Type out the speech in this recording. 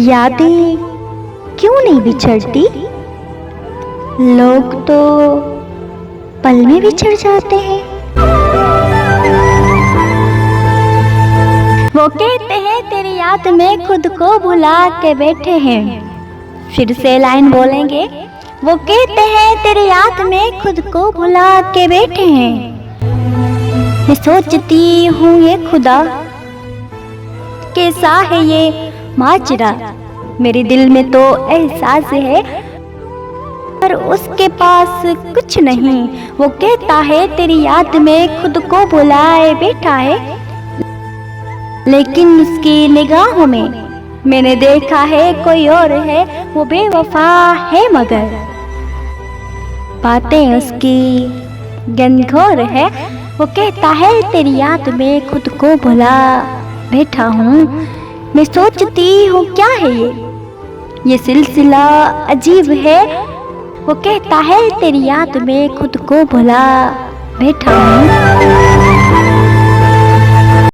यादें क्यों नहीं बिछड़ती, लोग तो पल में बिछड़ जाते हैं। वो कहते हैं तेरी याद में खुद को भुला के बैठे हैं। फिर से लाइन बोलेंगे। वो कहते हैं तेरी याद में खुद को भुला के बैठे हैं। मैं सोचती हूँ ये खुदा कैसा है ये माजरा, मेरे दिल में तो एहसास है पर उसके पास कुछ नहीं। वो कहता है तेरी याद में खुद को भुलाए बैठा है, लेकिन उसकी निगाहों में मैंने देखा है कोई और है। वो बेवफा है मगर बातें उसकी गंदखोर है। वो कहता है तेरी याद में खुद को भुला बैठा हूँ। मैं सोचती हूँ क्या है ये सिलसिला अजीब है। वो कहता है तेरी याद में खुद को भुला बैठा हूँ।